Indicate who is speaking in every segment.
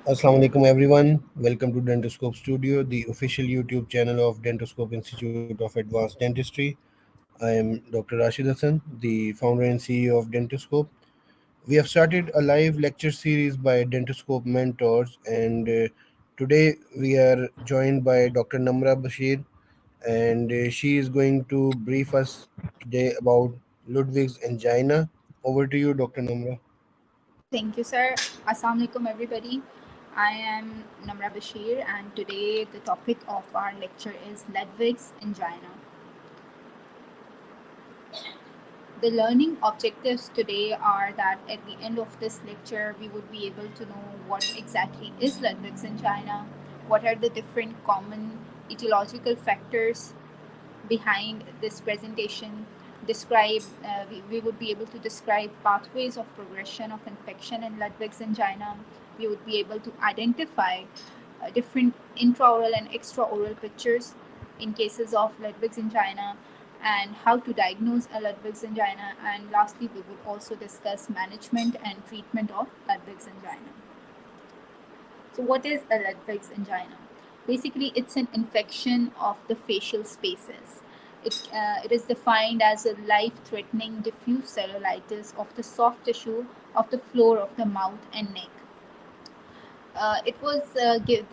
Speaker 1: Assalamu alaikum everyone. Welcome to Dentoscope Studio, the official YouTube channel of Dentoscope Institute of Advanced Dentistry. I am Dr. Rashid Hassan, the founder and CEO of Dentoscope. We have started a live lecture series by Dentoscope mentors, and today we are joined by Dr. Namrah Bashir, and she is going to brief us today about Ludwigs angina. Over to you, Dr. Namrah.
Speaker 2: Thank you, sir. Assalamu alaikum, everybody. I am Namrah Bashir, and today the topic of our lecture is Ludwigs angina. The learning objectives today are that at the end of this lecture, we would be able to know what exactly is Ludwigs angina, what are the different common etiological factors behind this presentation, we would be able to describe pathways of progression of infection in Ludwig's angina. We would be able to identify different intraoral and extraoral pictures in cases of Ludwig's angina and how to diagnose a Ludwig's angina. And lastly, we would also discuss management and treatment of Ludwig's angina. So, what is a Ludwig's angina? Basically, it's an infection of the facial spaces. It is defined as a life-threatening diffuse cellulitis of the soft tissue of the floor of the mouth and neck.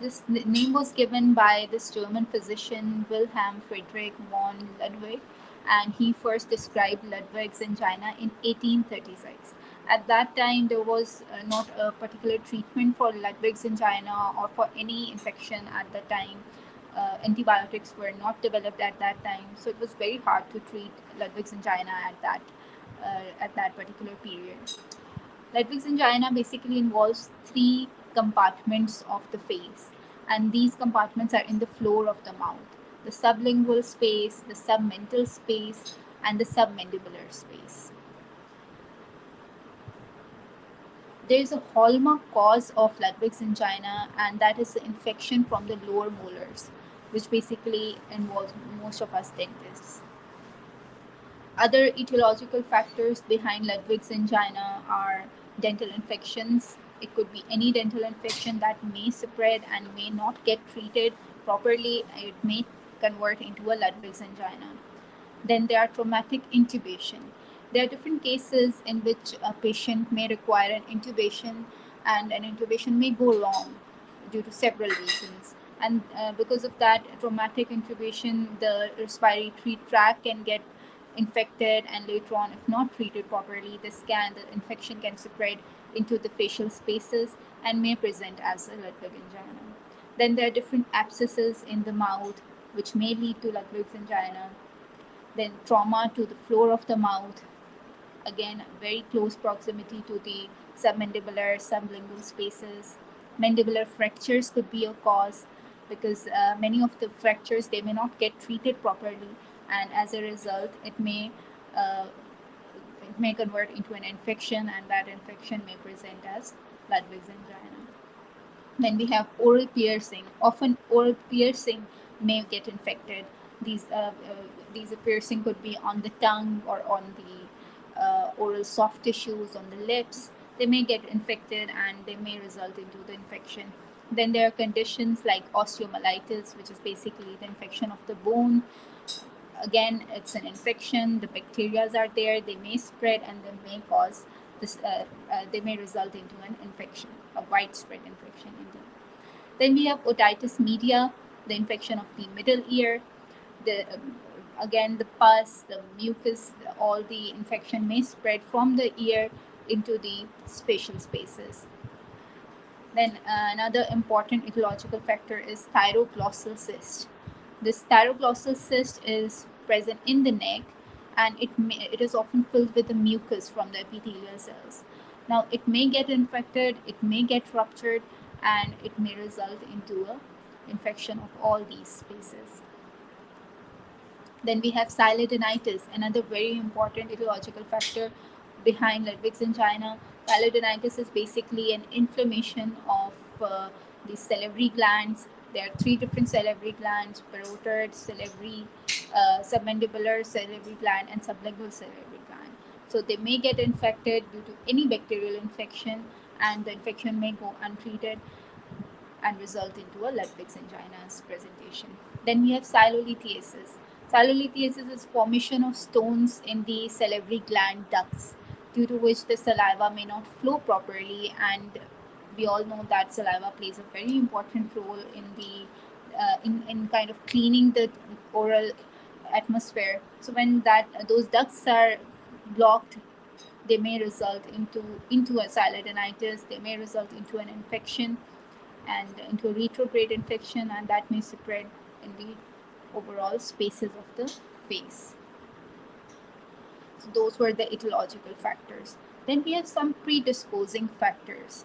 Speaker 2: This name was given by this German physician Wilhelm Friedrich von Ludwig, and he first described Ludwig's angina in 1836. At that time, there was not a particular treatment for Ludwig's angina or for any infection at the time. Antibiotics were not developed at that time, so it was very hard to treat Ludwig's angina at that particular period. Ludwig's angina basically involves three compartments of the face, and these compartments are in the floor of the mouth: the sublingual space, the submental space, and the submandibular space. There is a hallmark cause of Ludwig's angina, and that is the infection from the lower molars, which basically involves most of us dentists. Other etiological factors behind Ludwig's angina are dental infections. It could be any dental infection that may spread and may not get treated properly. It may convert into a Ludwig's angina. Then there are traumatic intubation. There are different cases in which a patient may require an intubation, and an intubation may go wrong due to several reasons. And because of that traumatic intubation, the respiratory tract can get infected, and later on, if not treated properly, the infection can spread into the facial spaces and may present as a Ludwig angina. Then there are different abscesses in the mouth which may lead to Ludwig's angina. Then trauma to the floor of the mouth, again very close proximity to the submandibular, sublingual spaces. Mandibular fractures could be a cause because many of the fractures, they may not get treated properly, and as a result uh, it may convert into an infection, and that infection may present as Ludwig's angina. Then we have oral piercing. Often oral piercing may get infected. These piercing could be on the tongue or on the oral soft tissues on the lips. They may get infected and they may result into the infection. Then there are conditions like osteomyelitis, which is basically the infection of the bone. Again, it's an infection. The bacteria are there. They may spread and they may cause this. They may result into an infection, a widespread infection indeed. Then we have otitis media, the infection of the middle ear. The Again, the pus, the mucus, all the infection may spread from the ear into the facial spaces. Then another important ecological factor is thyroglossal cyst. This thyroglossal cyst is present in the neck, and it is often filled with the mucus from the epithelial cells. Now, it may get infected, it may get ruptured, and it may result into a infection of all these spaces. Then we have silodenitis, another very important etiological factor behind Ludwig's angina. Silodenitis is basically an inflammation of the salivary glands. There are three different salivary glands: parotid, salivary, submandibular salivary gland, and sublingual salivary gland. So they may get infected due to any bacterial infection, and the infection may go untreated. and result into a Ludwig's angina's presentation. Then we have silolithiasis. Silolithiasis is formation of stones in the salivary gland ducts, due to which the saliva may not flow properly, and we all know that saliva plays a very important role in the in kind of cleaning the oral atmosphere. So when that those ducts are blocked, they may result into a silodenitis. They may result into an infection and into a retrograde infection, and that may spread in the overall spaces of the face. So those were the etiological factors. Then we have some predisposing factors,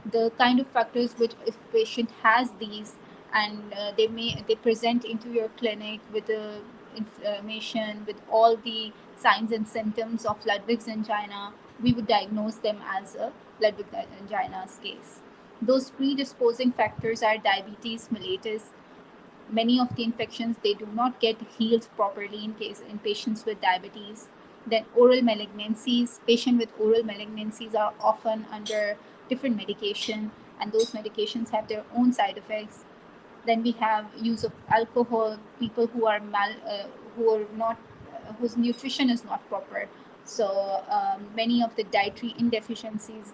Speaker 2: the kind of factors which, if patient has these, and they present into your clinic with the inflammation, with all the signs and symptoms of Ludwig's angina, we would diagnose them as a Ludwig's angina's case. Those predisposing factors are diabetes mellitus. Many of the infections, they do not get healed properly in patients with diabetes. Then oral malignancies, patients with oral malignancies are often under different medication, and those medications have their own side effects. Then we have use of alcohol, people who are who are not whose nutrition is not proper. So many of the dietary deficiencies,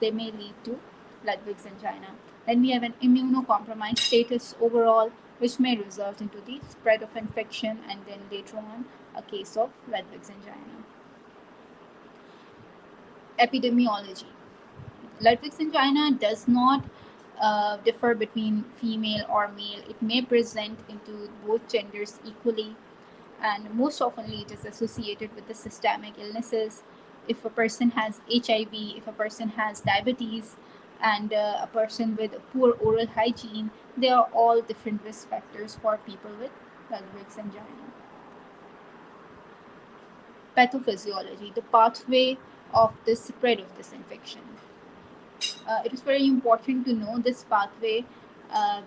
Speaker 2: they may lead to Ludwig's angina. Then we have an immunocompromised status overall, which may result into the spread of infection, and then later on a case of Ludwig's angina. Epidemiology. Ludwig's angina does not differ between female or male. It may present into both genders equally, and most oftenly it is associated with the systemic illnesses. If a person has HIV, if a person has diabetes, and a person with poor oral hygiene, they are all different risk factors for people with Ludwig's angina. Pathophysiology, the pathway of the spread of this infection. It is very important to know this pathway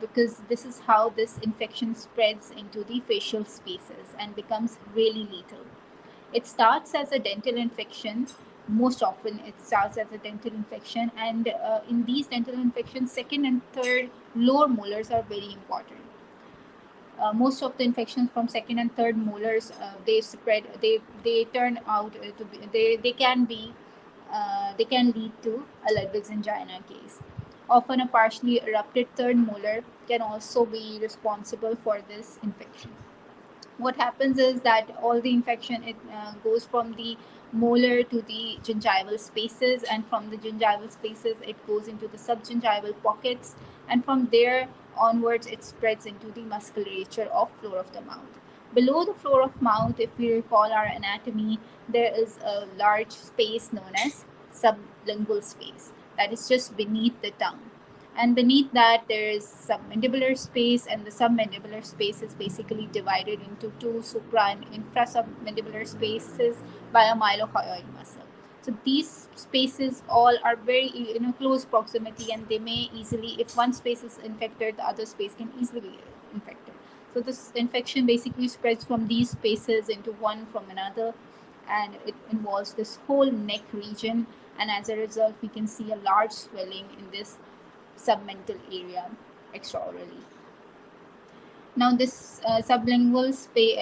Speaker 2: because this is how this infection spreads into the facial spaces and becomes really lethal. It starts as a dental infection. Most often, it starts as a dental infection, and in these dental infections, second and third lower molars are very important. Most of the infections from second and third molars, they spread. They turn out to be. They can be. They can lead to a Ludwig's angina case. Often, a partially erupted third molar can also be responsible for this infection. What happens is that all the infection, it goes from the molar to the gingival spaces, and from the gingival spaces it goes into the subgingival pockets, and from there onwards it spreads into the musculature of floor of the mouth. Below the floor of mouth, if we recall our anatomy, there is a large space known as sublingual space, that is just beneath the tongue, and beneath that there is submandibular space, and the submandibular space is basically divided into two supra and infrasubmandibular spaces by a mylohyoid muscle. So these spaces all are very in close proximity, and they may easily, if one space is infected, the other space can easily be infected. So this infection basically spreads from these spaces into one from another, and it involves this whole neck region, and as a result we can see a large swelling in this submental area extraorally. Now, this sublingual space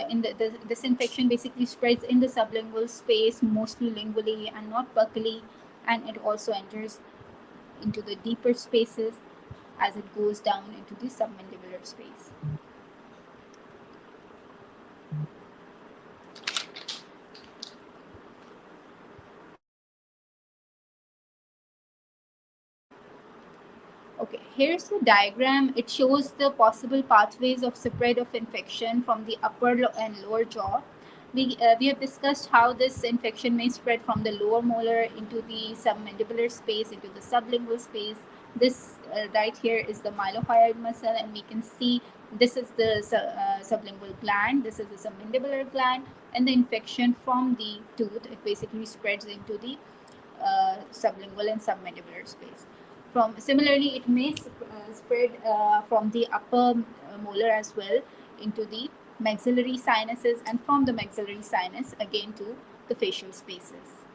Speaker 2: this infection basically spreads in the sublingual space, mostly lingually and not buccally, and it also enters into the deeper spaces as it goes down into the submandibular space. Okay, here's the diagram. It shows the possible pathways of spread of infection from the upper and lower jaw. We have discussed how this infection may spread from the lower molar into the submandibular space, into the sublingual space. This right here is the mylohyoid muscle, and we can see this is the sublingual gland, this is the submandibular gland, and the infection from the tooth, it basically spreads into the sublingual and submandibular space. Similarly, it may spread from the upper molar as well into the maxillary sinuses, and from the maxillary sinus again to the facial spaces.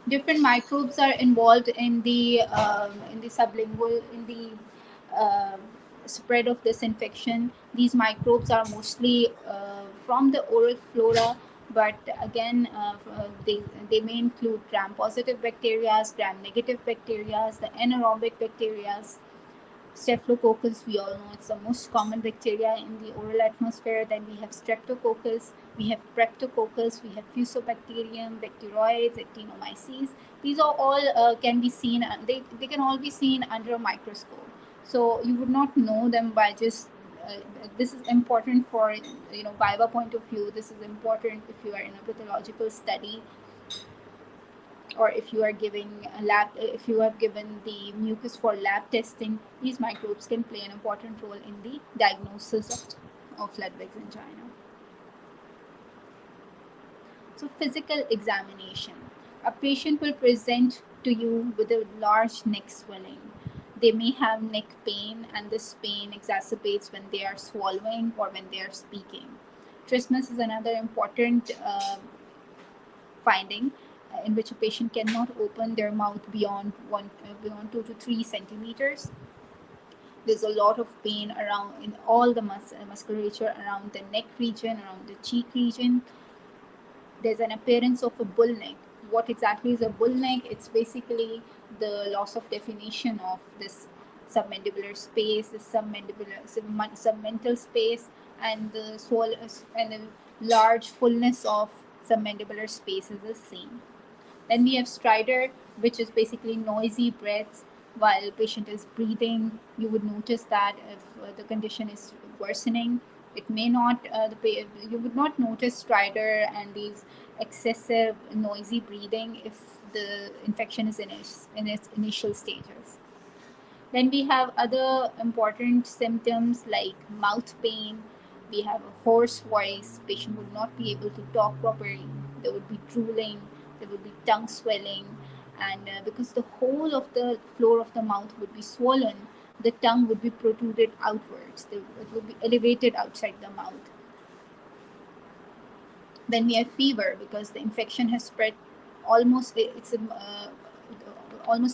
Speaker 2: Different microbes are involved in the sublingual in the uh, spread of this infection. These microbes are mostly from the oral flora, but again, they may include gram-positive bacteria, gram-negative bacteria, the anaerobic bacteria. Staphylococcus, we all know it's the most common bacteria in the oral atmosphere. Then we have streptococcus, we have streptococcus, we have fusobacterium, bacteroids, actinomyces. These are all can be seen, they can all be seen under a microscope. So you would not know them by just uh, this is important for viva point of view. This is important if you are in a pathological study, or if you are giving a lab, if you have given the mucus for lab testing. These microbes can play an important role in the diagnosis of Ludwig's angina. So physical examination, a patient will present to you with a large neck swelling. They may have neck pain, and this pain exacerbates when they are swallowing or when they are speaking. Trismus is another important finding, in which a patient cannot open their mouth beyond 2 to 3 centimeters. There's a lot of pain around in all the musculature around the neck region, around the cheek region. There's an appearance of a bull neck. What exactly is a bull neck? It's basically the loss of definition of this submandibular space, the submental space, and the large fullness of submandibular space is the same. Then we have stridor, which is basically noisy breaths while patient is breathing. You would notice that if the condition is worsening, it may not. You would not notice stridor and these excessive noisy breathing if the infection is in its initial stages. Then we have other important symptoms like mouth pain. We have a hoarse voice. Patient would not be able to talk properly. There would be drooling. There would be tongue swelling, and because the whole of the floor of the mouth would be swollen, the tongue would be protruded outwards. It would be elevated outside the mouth. Then we have fever because the infection has spread almost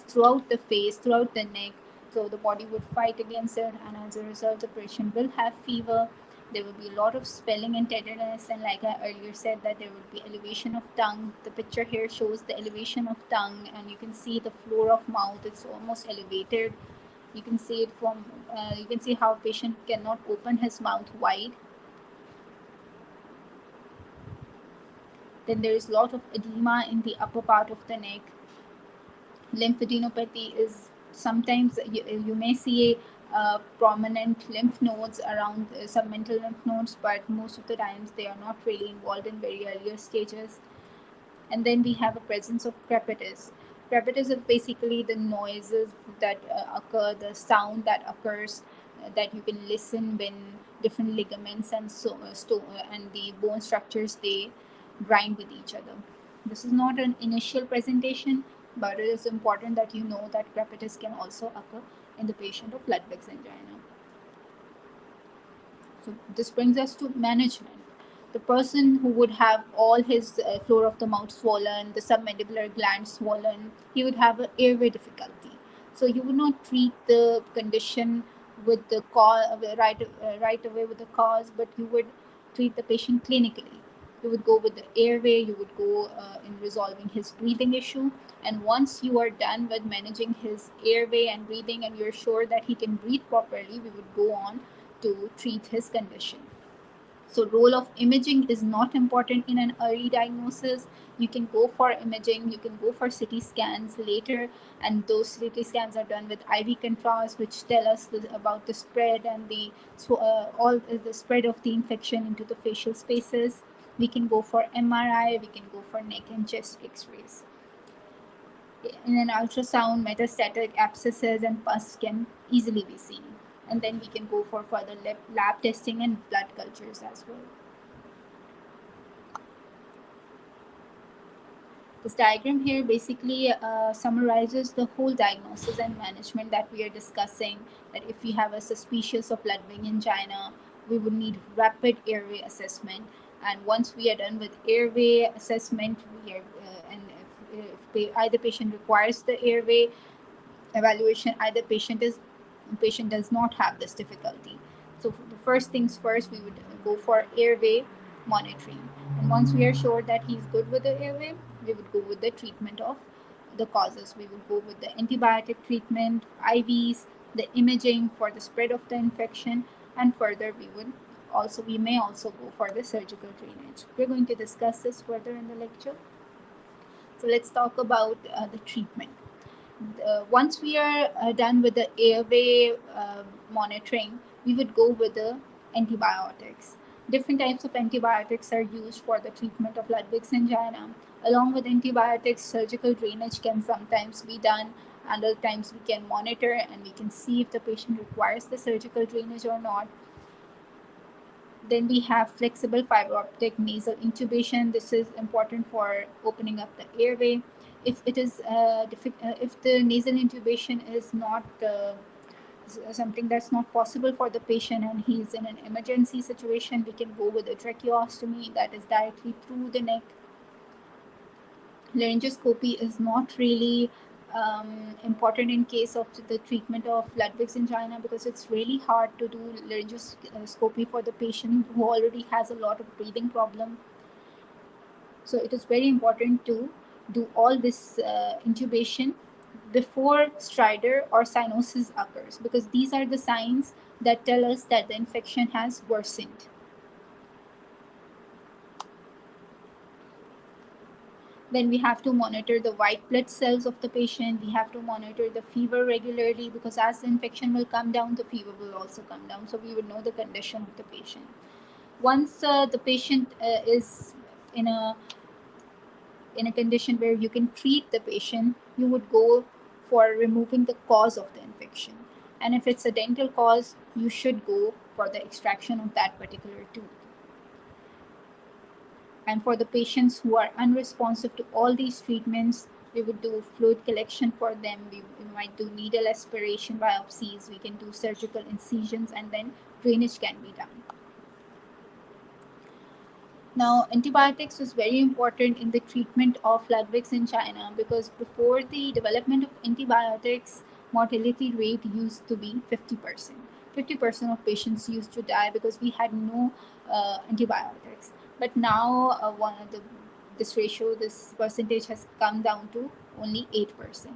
Speaker 2: throughout the face, throughout the neck. So the body would fight against it, and as a result, the patient will have fever. There will be a lot of swelling and tenderness, and like I earlier said, that there would be elevation of tongue. The picture here shows the elevation of tongue, and you can see the floor of mouth. It's almost elevated. You can see it from. You can see how patient cannot open his mouth wide. Then there is a lot of edema in the upper part of the neck. Lymphadenopathy is sometimes you may see prominent lymph nodes around submental lymph nodes, but most of the times they are not really involved in very earlier stages. And then we have a presence of crepitus. Crepitus is basically the noises that occur, the sound that occurs, that you can listen when different ligaments and the bone structures, they grind with each other. This is not an initial presentation, but it is important that you know that crepitus can also occur in the patient of Ludwig's angina. So this brings us to management. The person who would have all his floor of the mouth swollen, the submandibular gland swollen, he would have an airway difficulty. So you would not treat the condition with the cause right away with the cause, but you would treat the patient clinically. You would go with the airway. You would go in resolving his breathing issue. And once you are done with managing his airway and breathing, and you're sure that he can breathe properly, we would go on to treat his condition. So role of imaging is not important in an early diagnosis. You can go for imaging, you can go for CT scans later, and those CT scans are done with IV contrast, which tell us about the spread and all the spread of the infection into the facial spaces. We can go for MRI, we can go for neck and chest X-rays. In an ultrasound, metastatic abscesses and pus can easily be seen. And then we can go for further lab testing and blood cultures as well. This diagram here basically summarizes the whole diagnosis and management that we are discussing. That if we have a suspicious of Ludwig angina, we would need rapid airway assessment. And once we are done with airway assessment, we are, and if either patient requires the airway evaluation, either patient does not have this difficulty. So the first things first, we would go for airway monitoring, and once we are sure that he's good with the airway, we would go with the treatment of the causes. We would go with the antibiotic treatment, IVs, the imaging for the spread of the infection, and further we may also go for the surgical drainage. We're going to discuss this further in the lecture. So let's talk about the treatment. Once we are done with the airway monitoring, we would go with the antibiotics. Different types of antibiotics are used for the treatment of Ludwig's angina. Along with antibiotics, surgical drainage can sometimes be done, and other times we can monitor and we can see if the patient requires the surgical drainage or not. Then we have flexible fiber optic nasal intubation. This is important for opening up the airway. If it is if the nasal intubation is not something that's not possible for the patient and he's in an emergency situation, we can go with a tracheostomy that is directly through the neck. Laryngoscopy is not really important in case of the treatment of Ludwig's angina, because it's really hard to do laryngoscopy for the patient who already has a lot of breathing problem. So it is very important to do all this intubation before stridor or cyanosis occurs, because these are the signs that tell us that the infection has worsened. Then we have to monitor the white blood cells of the patient. We have to monitor the fever regularly, because as the infection will come down, the fever will also come down. So we would know the condition of the patient. Once the patient is in a condition where you can treat the patient, you would go for removing the cause of the infection. And if it's a dental cause, you should go for the extraction of that particular tooth. And for the patients who are unresponsive to all these treatments, we would do fluid collection for them. We might do needle aspiration biopsies. We can do surgical incisions, and then drainage can be done. Now, antibiotics was very important in the treatment of Ludwig's angina, because before the development of antibiotics, mortality rate used to be 50%. 50% of patients used to die because we had no antibiotics. But now this ratio, this percentage has come down to only 8%.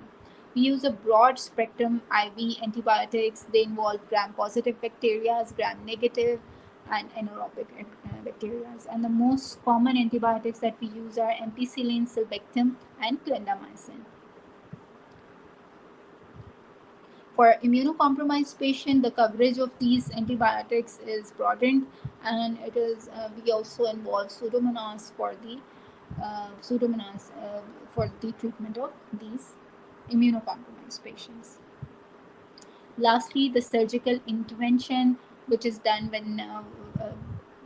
Speaker 2: We use a broad spectrum IV antibiotics. They involve gram-positive bacteria, gram-negative, and anaerobic bacteria. And the most common antibiotics that we use are ampicillin, sulbactam, and clindamycin. For immunocompromised patient, the coverage of these antibiotics is broadened, and it is we also involve pseudomonas for the treatment of these immunocompromised patients. Lastly, the surgical intervention, which is done when a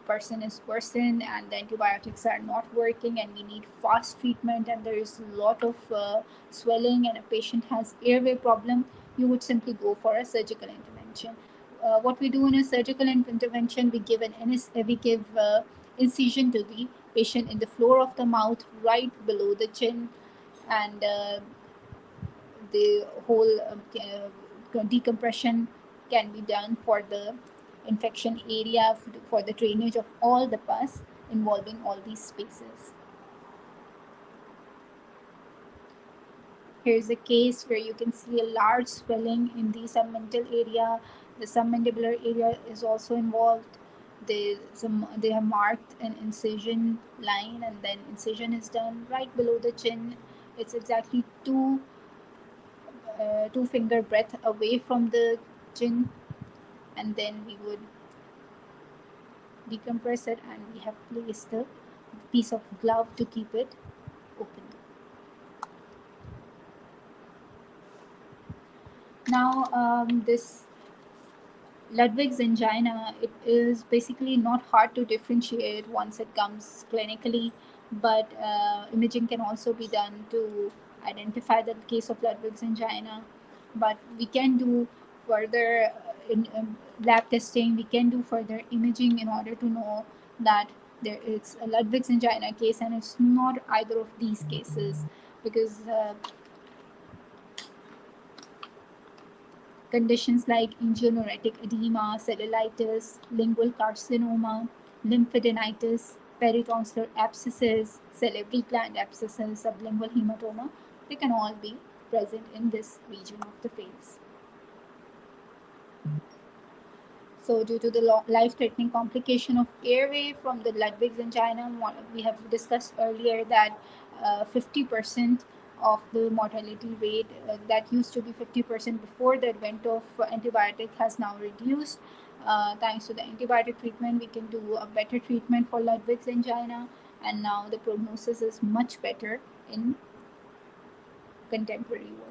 Speaker 2: person is worsened and the antibiotics are not working and we need fast treatment, and there is a lot of swelling and a patient has airway problem, you would simply go for a surgical intervention. What we do in a surgical intervention, we give incision to the patient in the floor of the mouth, right below the chin, and the whole decompression can be done for the infection area, for the drainage of all the pus involving all these spaces. Here's a case where you can see a large swelling in the submental area. The submandibular area is also involved. They have marked an incision line, and then incision is done right below the chin. It's exactly two finger breadth away from the chin, and then we would decompress it, and we have placed a piece of glove to keep it open. Now, this Ludwig's angina, it is basically not hard to differentiate once it comes clinically, but imaging can also be done to identify the case of Ludwig's angina. But we can do further in lab testing, we can do further imaging in order to know that it's a Ludwig's angina case and it's not either of these cases, because conditions like angioneuritic edema, cellulitis, lingual carcinoma, lymphadenitis, peritonsillar abscesses, salivary gland abscesses, sublingual hematoma, they can all be present in this region of the face. So, due to the life-threatening complication of airway from the Ludwigs angina, we have discussed earlier that 50% of the mortality rate that used to be 50% before the advent of antibiotic has now reduced. Thanks to the antibiotic treatment, we can do a better treatment for Ludwigs angina, and now the prognosis is much better in contemporary world.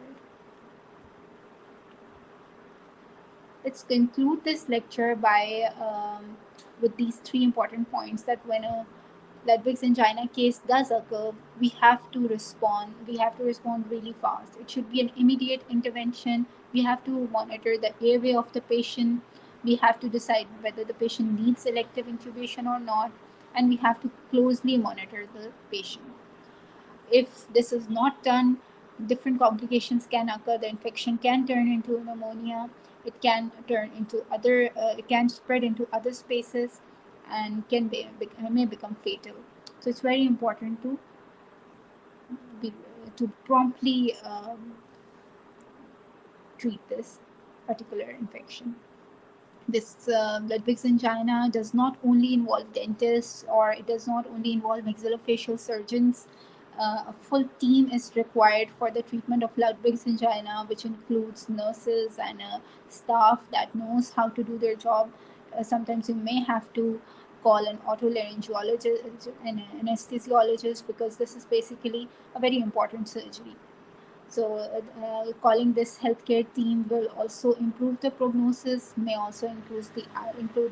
Speaker 2: Let's conclude this lecture by with these three important points: that when a Ludwig's angina case does occur, we have to respond. We have to respond really fast. It should be an immediate intervention. We have to monitor the airway of the patient. We have to decide whether the patient needs elective intubation or not, and we have to closely monitor the patient. If this is not done, different complications can occur. The infection can turn into pneumonia. It can turn into other. It can spread into other spaces, and may become fatal. So it's very important be, to promptly treat this particular infection. This Ludwig's angina does not only involve dentists, or it does not only involve maxillofacial surgeons. A full team is required for the treatment of Ludwig's angina, which includes nurses and staff that knows how to do their job. Sometimes you may have to call an otolaryngologist, an anesthesiologist, because this is basically a very important surgery. So, calling this healthcare team will also improve the prognosis, may also improve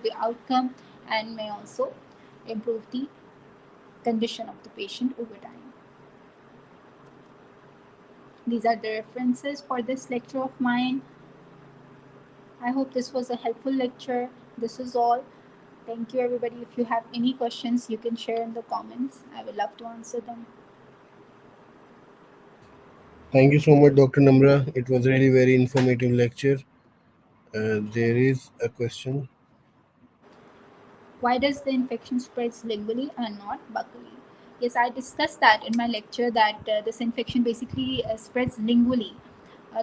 Speaker 2: the outcome, and may also improve the condition of the patient over time. These are the references for this lecture of mine. I hope this was a helpful lecture. This is all. Thank you, everybody. If you have any questions, you can share in the comments. I would love to answer them.
Speaker 1: Thank you so much, Dr. Namrah. It was really very informative lecture. There is a question.
Speaker 2: Why does the infection spreads lingually and not buccally? Yes, I discussed that in my lecture, that this infection basically spreads lingually.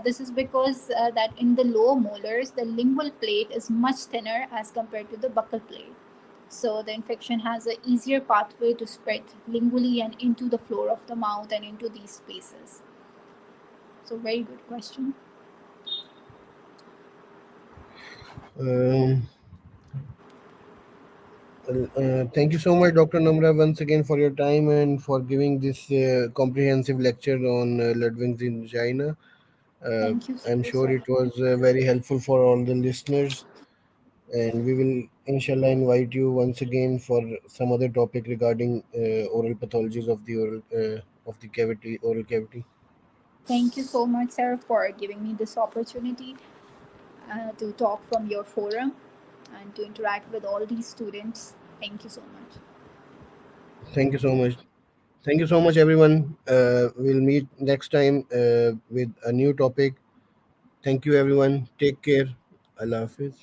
Speaker 2: This is because that in the lower molars, the lingual plate is much thinner as compared to the buccal plate. So the infection has an easier pathway to spread lingually and into the floor of the mouth and into these spaces. So very good question.
Speaker 1: Um, Thank you so much, Dr. Namra, once again for your time and for giving this comprehensive lecture on Ludwig's angina. Uh,
Speaker 2: Thank you
Speaker 1: I'm
Speaker 2: so
Speaker 1: sure it
Speaker 2: much.
Speaker 1: was very helpful for all the listeners, and we will, inshallah, invite you once again for some other topic regarding oral pathologies of the oral cavity.
Speaker 2: Thank you so much, sir, for giving me this opportunity to talk from your forum and to interact with all these students. Thank you so much.
Speaker 1: Thank you so much. Thank you so much, everyone. We'll meet next time with a new topic. Thank you, everyone. Take care. Allah Hafiz.